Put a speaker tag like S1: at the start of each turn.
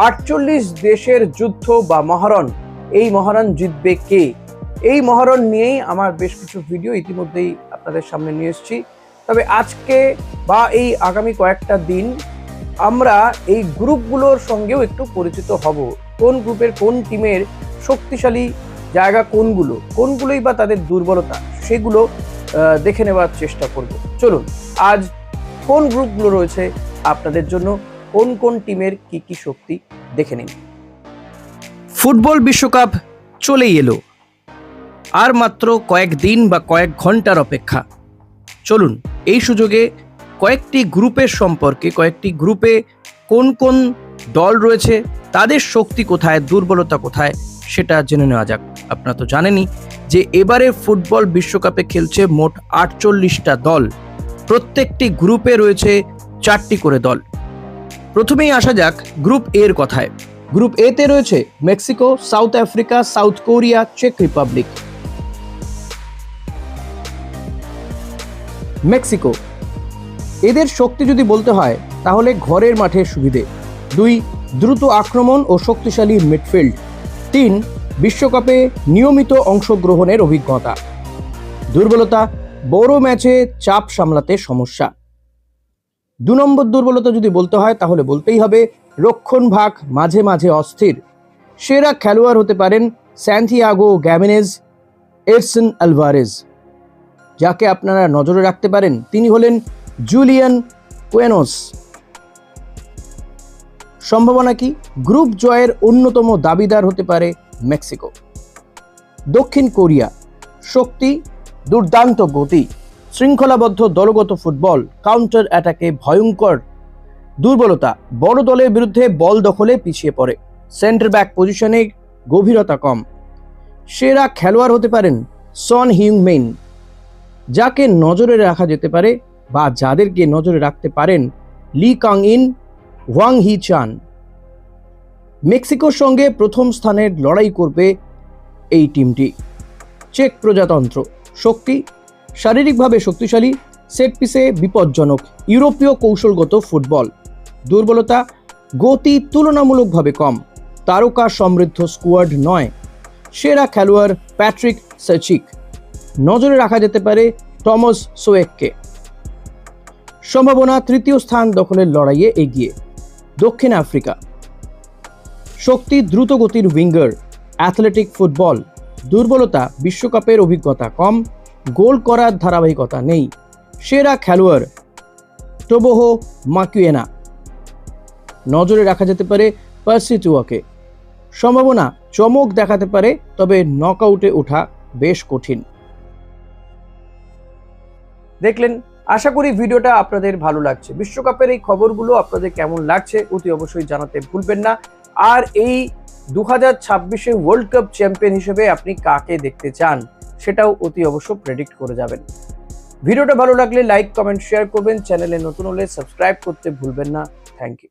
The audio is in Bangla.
S1: 48 দেশের যুদ্ধ বা মহারণ, এই মহারণ জিতবে কে? এই মহারণ নিয়েই আমার বেশ কিছু ভিডিও ইতিমধ্যেই আপনাদের সামনে নিয়ে এসেছি। তবে আজকে বা এই আগামী কয়েকটা দিন আমরা এই গ্রুপগুলোর সঙ্গেও একটু পরিচিত হব। কোন গ্রুপের কোন টিমের শক্তিশালী জায়গা কোনগুলোই বা তাদের দুর্বলতা, সেগুলো দেখে নেওয়ার চেষ্টা করব। চলুন আজ কোন গ্রুপগুলো রয়েছে আপনাদের জন্য, কোন কোন টিমের কি কি শক্তি দেখে নিন। ফুটবল বিশ্বকাপ চলেই এলো, আর মাত্র কয়েকদিন বা কয়েক ঘন্টার অপেক্ষা। চলুন এই সুযোগে কয়েকটি গ্রুপের সম্পর্কে, কয়েকটি গ্রুপে কোন কোন দল রয়েছে, তাদের শক্তি কোথায়, দুর্বলতা কোথায়, সেটা জেনে নেওয়া যাক। আপনারা তো জানেনই যে এবারে ফুটবল বিশ্বকাপে খেলছে মোট 48টা দল। প্রত্যেকটি গ্রুপে রয়েছে 4টি করে দল। প্রথমেই আসা যাক গ্রুপ এর কথায়। গ্রুপ এ তে রয়েছে Mexico, South Africa, South Korea, চেক রিপাবলিক। মেক্সিকো, এদের শক্তি যদি বলতে হয় তাহলে ঘরের মাঠের সুবিধে। 2, দ্রুত আক্রমণ ও শক্তিশালী মিডফিল্ড। 3, বিশ্বকাপে নিয়মিত অংশগ্রহণের অভিজ্ঞতা। দুর্বলতা, বড় ম্যাচে চাপ সামলাতে সমস্যা। 2 নম্বর দুর্বলতা যদি বলতে হয় তাহলে বলতেই হবে রক্ষণভাগ মাঝে মাঝে অস্থির। সেরা খেলোয়াড় হতে পারেন স্যান্টিয়াগো গ্যামেনেজ, এডসন আলভারেজ। যাকে আপনারা নজরে রাখতে পারেন তিনি হলেন জুলিয়ান কুয়েনোস। সম্ভাবনা কি? গ্রুপ জয়ের অন্যতম দাবিদার হতে পারে মেক্সিকো। দক্ষিণ কোরিয়া, শক্তি, দুর্দান্ত গতি, শৃঙ্খলাবদ্ধ দলগত ফুটবল, কাউন্টার অ্যাটাকে ভয়ঙ্কর। দুর্বলতা, বড় দলের বিরুদ্ধে বল দখলে পিছিয়ে পড়ে, সেন্টার ব্যাক পজিশনে গভীরতা কম। সেরা খেলোয়াড় হতে পারেন সন হিউংমিন। যাকে নজরে রাখা যেতে পারে বা যাদেরকে নজরে রাখতে পারেন লি কাং ইন, ওয়াং হি চান। মেক্সিকোর সঙ্গে প্রথম স্থানের লড়াই করবে এই টিমটি। চেক প্রজাতন্ত্র, শক্তি, শারীরিকভাবে শক্তিশালী, সেট পিসে বিপজ্জনক, ইউরোপীয় কৌশলগত ফুটবল। দুর্বলতা, গতি তুলনামূলকভাবে কম, তারকা সমৃদ্ধ স্কোয়াড নয়। সেরা খেলোয়াড় প্যাট্রিক সেচিক। নজরে রাখা যেতে পারে টমাস সোয়েককে। সম্ভাবনা তৃতীয় স্থান দখলের লড়াইয়ে এগিয়ে। দক্ষিণ আফ্রিকা, শক্তি, দ্রুতগতির উইঙ্গার, অ্যাথলেটিক ফুটবল। দুর্বলতা, বিশ্বকাপের অভিজ্ঞতা কম, গোল করার ধারাবাহিকতা নেই। সেরা খেলোয়াড় টোবোহো মাকুয়েনা। নজরে রাখা যেতে পারে পার্সি টুয়াকে। সম্ভাবনা চমক দেখাতে পারে, তবে নকআউটে ওঠা বেশ কঠিন। দেখলেন, আশা করি ভিডিওটা আপনাদের ভালো লাগছে। বিশ্বকাপের এই খবরগুলো আপনাদের কেমন লাগছে অতি অবশ্যই জানাতে ভুলবেন না। আর এই 2026 ওয়ার্ল্ড কাপ চ্যাম্পিয়ন হিসেবে আপনি কাকে দেখতে চান সেটাও অতি অবশ্য প্রেডিক্ট করে যাবেন। ভিডিওটা ভালো লাগলে লাইক, কমেন্ট, শেয়ার করবেন। চ্যানেলে নতুন হলে সাবস্ক্রাইব করতে ভুলবেন না। Thank you.